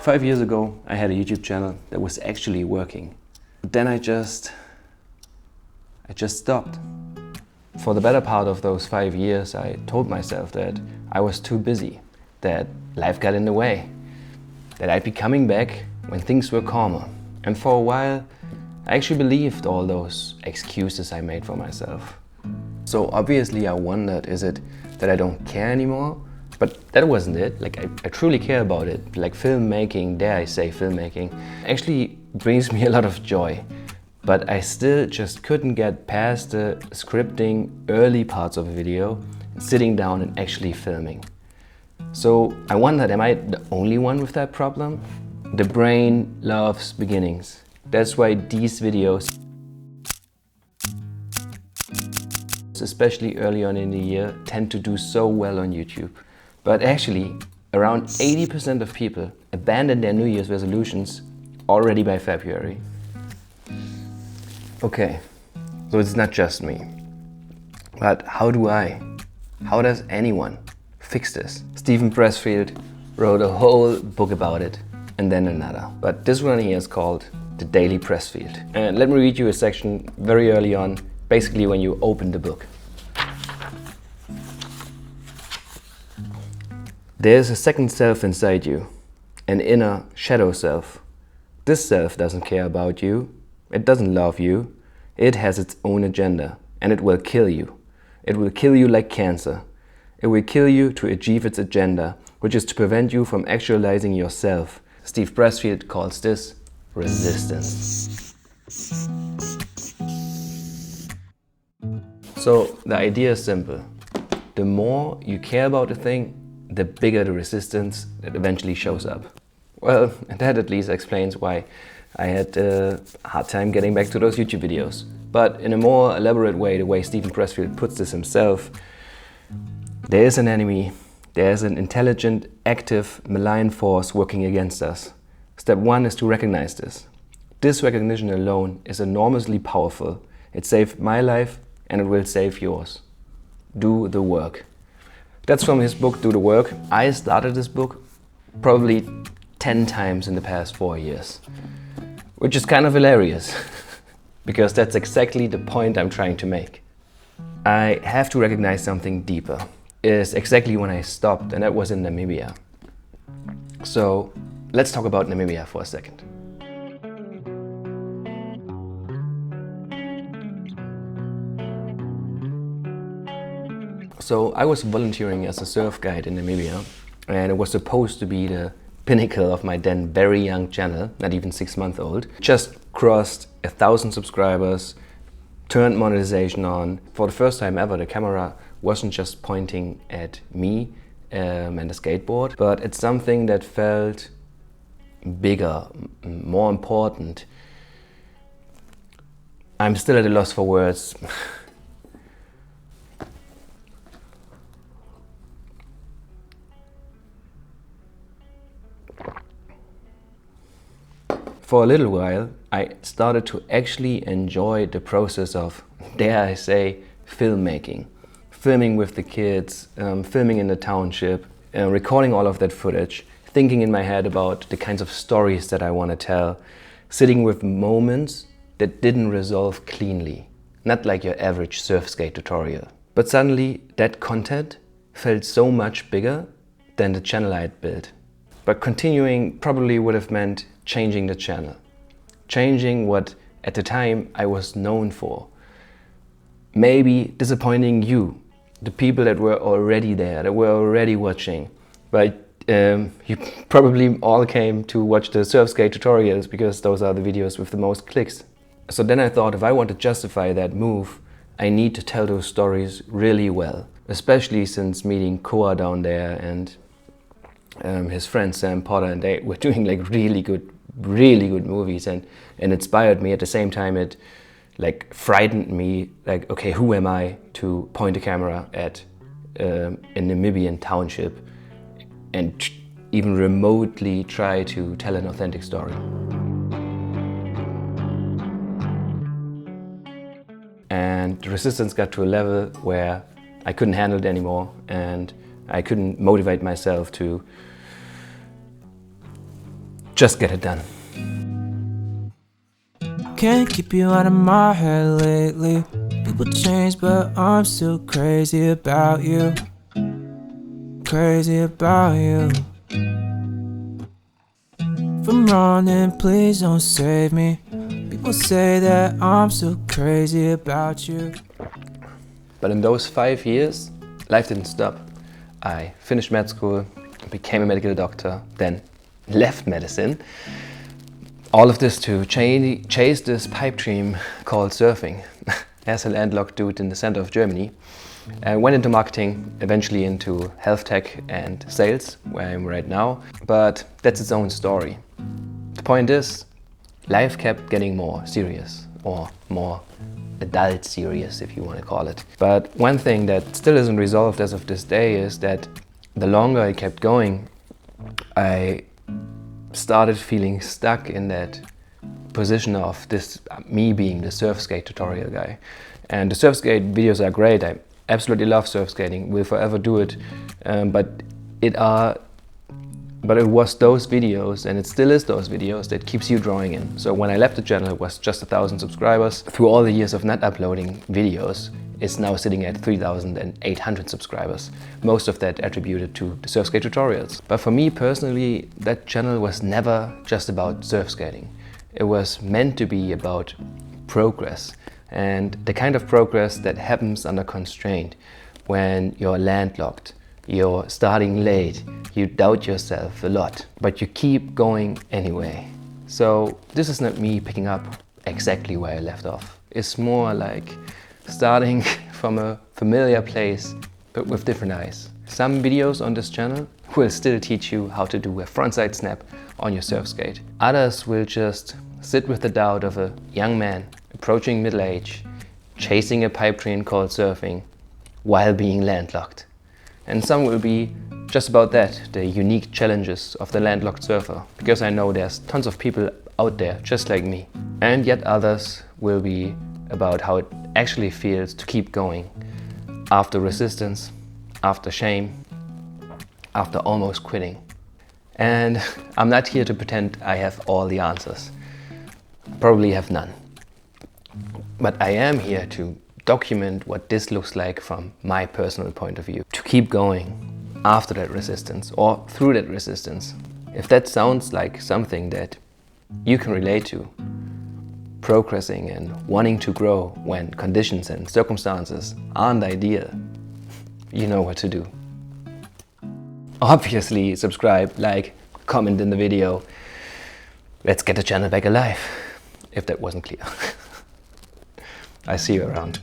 5 years ago, I had a YouTube channel that was actually working. But then I just stopped. For the better part of those 5 years, I told myself that I was too busy, that life got in the way, that I'd be coming back when things were calmer. And for a while, I actually believed all those excuses I made for myself. So obviously I wondered, is it that I don't care anymore? But that wasn't it. Like I truly care about it. Like filmmaking, dare I say filmmaking, actually brings me a lot of joy. But I still just couldn't get past the scripting early parts of a video and sitting down and actually filming. So I wondered, am I the only one with that problem? The brain loves beginnings. That's why these videos, especially early on in the year, tend to do so well on YouTube. But actually, around 80% of people abandon their New Year's resolutions already by February. Okay, so it's not just me. But how does anyone fix this? Steven Pressfield wrote a whole book about it, and then another. But this one here is called The Daily Pressfield. And let me read you a section very early on, basically when you open the book. There's a second self inside you, an inner shadow self. This self doesn't care about you, it doesn't love you, it has its own agenda, and it will kill you. It will kill you like cancer. It will kill you to achieve its agenda, which is to prevent you from actualizing yourself. Steve Pressfield calls this resistance. So the idea is simple. The more you care about a thing, the bigger the resistance that eventually shows up. Well, that at least explains why I had a hard time getting back to those YouTube videos. But in a more elaborate way, the way Steven Pressfield puts this himself, there is an enemy, there is an intelligent, active, malign force working against us. Step one is to recognize this. This recognition alone is enormously powerful. It saved my life and it will save yours. Do the work. That's from his book, Do the Work. I started this book probably 10 times in the past 4 years, which is kind of hilarious because that's exactly the point I'm trying to make. I have to recognize something deeper. Is exactly when I stopped, and that was in Namibia. So let's talk about Namibia for a second. So I was volunteering as a surf guide in Namibia, and it was supposed to be the pinnacle of my then very young channel, not even 6 months old. Just crossed 1,000 subscribers, turned monetization on. For the first time ever, the camera wasn't just pointing at me and the skateboard, but it's something that felt bigger, more important. I'm still at a loss for words. For a little while, I started to actually enjoy the process of, dare I say, filmmaking. Filming with the kids, filming in the township, recording all of that footage, thinking in my head about the kinds of stories that I want to tell, sitting with moments that didn't resolve cleanly, not like your average surf skate tutorial. But suddenly, that content felt so much bigger than the channel I had built. But continuing probably would have meant changing the channel. Changing what, at the time, I was known for. Maybe disappointing you, the people that were already there, that were already watching. But you probably all came to watch the surf skate tutorials because those are the videos with the most clicks. So then I thought, if I want to justify that move, I need to tell those stories really well. Especially since meeting Koa down there and his friend Sam Potter, and they were doing like really good movies, and inspired me. At the same time, it like frightened me, like, okay, who am I to point a camera at a Namibian township and even remotely try to tell an authentic story. And the resistance got to a level where I couldn't handle it anymore, and I couldn't motivate myself to just get it done. Can't keep you out of my head lately. People change, but I'm still crazy about you. Crazy about you. If I'm running, please don't save me. People say that I'm still crazy about you. But in those 5 years, life didn't stop. I finished med school, became a medical doctor, then left medicine. All of this to chase this pipe dream called surfing as a landlocked dude in the center of Germany. I went into marketing, eventually into health tech and sales, where I am right now, but that's its own story. The point is, life kept getting more serious, or more adult serious if you want to call it. But one thing that still isn't resolved as of this day is that the longer I kept going, I started feeling stuck in that position of me being the surf skate tutorial guy. And the surf skate videos are great. I absolutely love surf skating, will forever do it. But it was those videos, and it still is those videos, that keeps you drawing in. So when I left the channel, it was just 1,000 subscribers. Through all the years of not uploading videos, it's now sitting at 3,800 subscribers. Most of that attributed to the surf skate tutorials. But for me personally, that channel was never just about surf skating. It was meant to be about progress, and the kind of progress that happens under constraint when you're landlocked. You're starting late, you doubt yourself a lot, but you keep going anyway. So this is not me picking up exactly where I left off. It's more like starting from a familiar place, but with different eyes. Some videos on this channel will still teach you how to do a frontside snap on your surf skate. Others will just sit with the doubt of a young man approaching middle age, chasing a pipe dream called surfing while being landlocked. And some will be just about that, the unique challenges of the landlocked surfer, because I know there's tons of people out there just like me. And yet others will be about how it actually feels to keep going after resistance, after shame, after almost quitting. And I'm not here to pretend I have all the answers. Probably have none. But I am here to document what this looks like from my personal point of view. To keep going after that resistance or through that resistance. If that sounds like something that you can relate to, progressing and wanting to grow when conditions and circumstances aren't ideal, you know what to do. Obviously, subscribe, like, comment in the video. Let's get the channel back alive, if that wasn't clear. I see you around.